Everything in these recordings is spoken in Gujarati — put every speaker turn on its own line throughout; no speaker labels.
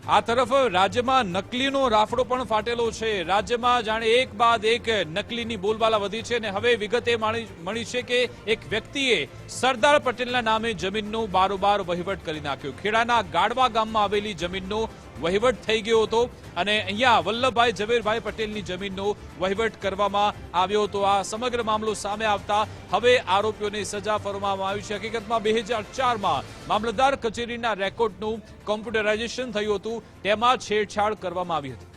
આ તરફ રાજ્યમાં નકલીનો રાફડો પણ ફાટેલો છે। રાજ્યમાં જાણે એક બાદ એક નકલીની બોલબાલા વધી છે અને હવે વિગતે મળી છે કે એક વ્યક્તિએ સરદાર પટેલના નામે જમીનનો બારોબાર વહીવટ કરી નાખ્યો। ખેડાના ગાડવા ગામમાં આવેલી જમીનનો વહીવટ થઈ ગયો હતો અને અહીંયા વલ્લભભાઈ ઝવેરભાઈ પટેલની જમીનનો વહીવટ કરવામાં આવ્યો હતો। આ સમગ્ર મામલો સામે આવતા હવે આરોપીઓને સજા ફરમાવવામાં આવી છે। હકીકતમાં 2004માં મામલતદાર કચેરીના રેકોર્ડનું કોમ્પ્યુટરાઇઝેશન થયું હતું, તેમાં છેડછાડ કરવામાં આવી હતી।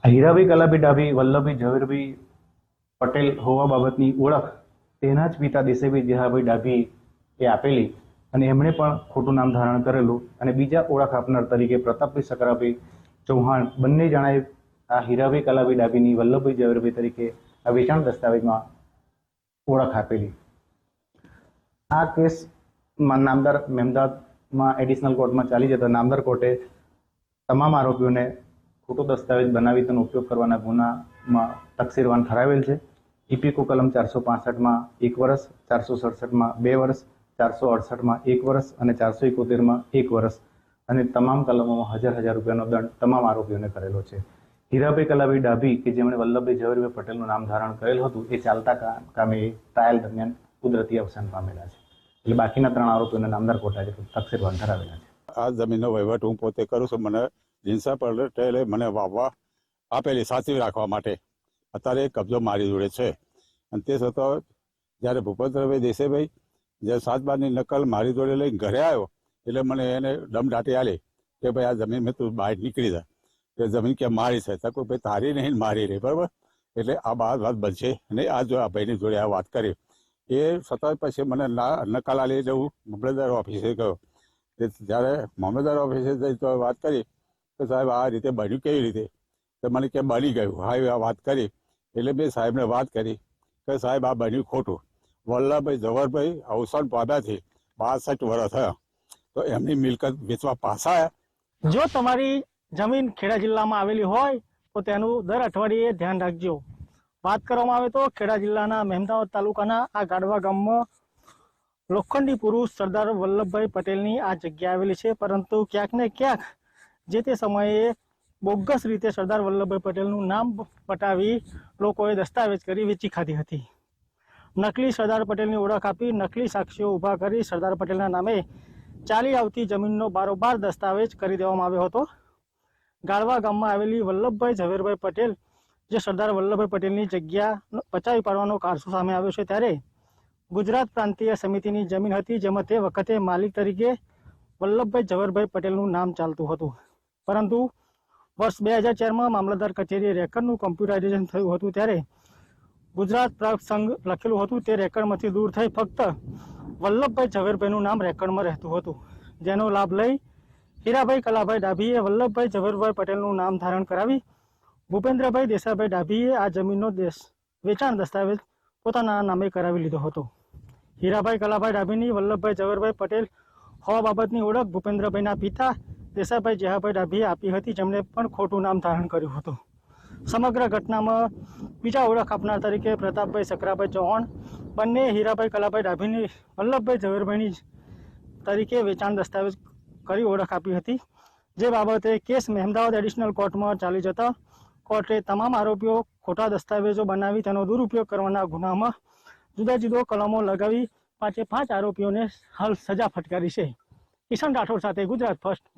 હીરાભાઈ કલાભાઈ ડાભી વલ્લભભાઈ ઝવેરભાઈ પટેલ હોવા બાબતની ઓળખ તેના જ પિતા દેસાઈભાઈ જેહાભાઈ ડાભી એ આપેલી અને એમણે પણ ખોટું નામ ધારણ કરેલું અને બીજા ઓળખ આપનાર તરીકે પ્રતાપભાઈ સકરાભાઈ ચૌહાણ બંને જણાએ આ હીરાભાઈ કલાભાઈ ડાભીની વલ્લભભાઈ ઝવેરભાઈ તરીકે આ વેચાણ દસ્તાવેજમાં ઓળખ આપેલી। આ કેસ નામદાર મહેમદાદમાં એડિશનલ કોર્ટમાં ચાલી જતા નામદાર કોર્ટે તમામ આરોપીઓને ખોટો દસ્તાવેજ બનાવી તેનો ઉપયોગ કરવાના ગુનામાં તકસીરવાન ઠરાવેલ છે। ઇપીકો કલમ 465માં 1 વર્ષ, 467માં 2 વર્ષ, 468માં 1 વર્ષ અને 471માં 1 વર્ષ અને તમામ કલમોમાં 1000 રૂપિયાનો દંડ તમામ આરોપીઓને કરેલો છે। હીરાભાઈ કલાભાઈ ડાભી કે જેમણે વલ્લભભાઈ ઝવેરભાઈ પટેલનું નામ ધારણ કરેલ હતું એ ચાલતા કામે ટ્રાયલ દરમિયાન કુદરતી અવસાન પામેલા છે, એટલે બાકીના 3 આરોપીઓને નામદાર કોર્ટે તકસીરવાન ઠરાવેલા છે।
આ જમીનનો વહીવટ હું પોતે કરું છું। મને જીન્સા પટેલે મને વાવવા આપેલી સાચવી રાખવા માટે અત્યારે કબજો મારી જોડે છે અને તે છતાં જ્યારે ભૂપેન્દ્રભાઈ દેસાઈભાઈ જ્યારે 7/12ની નકલ મારી જોડે લઈને ઘરે આવ્યો એટલે મને એને દમદાટી આલી કે ભાઈ આ જમીન મેં તું બહાર નીકળી જા, કે જમીન ક્યાં મારી છે તો કોઈ ભાઈ તારી નહીં મારી રહી, બરાબર। એટલે આ વાત બનશે અને આ જો આ ભાઈની જોડે આ વાત કરી એ સતત પછી મને નકલ આલી એટલે હું મામલતદાર ઓફિસે ગયો। જ્યારે મામલતદાર ઓફિસે જઈ તો વાત કરી તો સાહેબ આ રીતે બન્યું કેવી રીતે, તો મને કે બની ગયું। હા આ વાત કરી એટલે મેં સાહેબને વાત કરી કે સાહેબ આ બન્યું ખોટું। વલ્લભભાઈ ઝવેરભાઈ અવસાન પામ્યાથી 62 વર્ષ થયા તો એમની મિલકત વેચવા પાછા આવ્યા।
જો તમારી જમીન ખેડા જિલ્લામાં આવેલી હોય તો તેનું દર અઠવાડિયે ધ્યાન રાખજો। વાત કરવામાં આવે તો ખેડા જિલ્લાના મહેમદાવાદ તાલુકાના આ ગાડવા ગામમાં લોખંડી પુરુષ સરદાર વલ્લભભાઈ પટેલની આ જગ્યા આવેલી છે, પરંતુ ક્યાંક ને ક્યાંક જે તે સમયે બોગસ રીતે સરદાર વલ્લભભાઈ પટેલનું નામ પટાવી લોકોએ દસ્તાવેજ કરી વેચી ખાધી હતી। નકલી સરદાર પટેલની ઓળખ આપી નકલી સાક્ષીઓ ઊભા કરી સરદાર પટેલના નામે ચાલી આવતી જમીનનો બારોબાર દસ્તાવેજ કરી દેવામાં આવ્યો હતો। ગાળવા ગામમાં આવેલી વલ્લભભાઈ ઝવેરભાઈ પટેલ જે સરદાર વલ્લભભાઈ પટેલની જગ્યા પચાવી પાડવાનો કારસો સામે આવ્યો છે, ત્યારે ગુજરાત પ્રાંતીય સમિતિની જમીન હતી જેમાં તે વખતે માલિક તરીકે વલ્લભભાઈ ઝવેરભાઈ પટેલનું નામ ચાલતું હતું, પરંતુ વર્ષ 2004માં મામલતદાર કચેરીએ રેકર્ડનું કોમ્પ્યુટરાઇઝેશન થયું હતું ત્યારે ગુજરાત પ્રાંત સંઘ લખેલું હતું તે રેકર્ડમાંથી દૂર થઈ ફક્ત વલ્લભભાઈ ઝવેરભાઈનું નામ રેકર્ડમાં રહેતું હતું, જેનો લાભ લઈ હીરાભાઈ કલાભાઈ ડાભીએ વલ્લભભાઈ ઝવેરભાઈ પટેલનું નામ ધારણ કરાવી ભૂપેન્દ્રભાઈ દેસાઈભાઈ ડાભીએ આ જમીનનો વેચાણ દસ્તાવેજ પોતાના નામે કરાવી લીધો હતો। હીરાભાઈ કલાભાઈ ડાભીની વલ્લભભાઈ ઝવેરભાઈ પટેલ હોવા બાબતની ઓળખ ભૂપેન્દ્રભાઈના પિતા દેસાઈભાઈ જેહાભાઈ ડાભીએ આપી હતી, જેમણે પણ ખોટું નામ ધારણ કર્યું હતું। સમગ્ર ઘટનામાં બીજા ઓળખ આપનાર તરીકે પ્રતાપભાઈ સકરાભાઈ ચૌહાણ બંને હીરાભાઈ કલાભાઈ ડાભીની વલ્લભભાઈ ઝવેરભાઈની તરીકે વેચાણ દસ્તાવેજ કરી ઓળખ આપી હતી, જે બાબતે કેસ મહેમદાવાદ એડિશનલ કોર્ટમાં ચાલી જતા કોર્ટે તમામ આરોપીઓ ખોટા દસ્તાવેજો બનાવી તેનો દુરુપયોગ કરવાના ગુનામાં જુદા જુદા કલમો લગાવી 5 આરોપીઓને હાલ સજા ફટકારી છે। કિશન રાઠોડ સાથે ગુજરાત ફર્સ્ટ।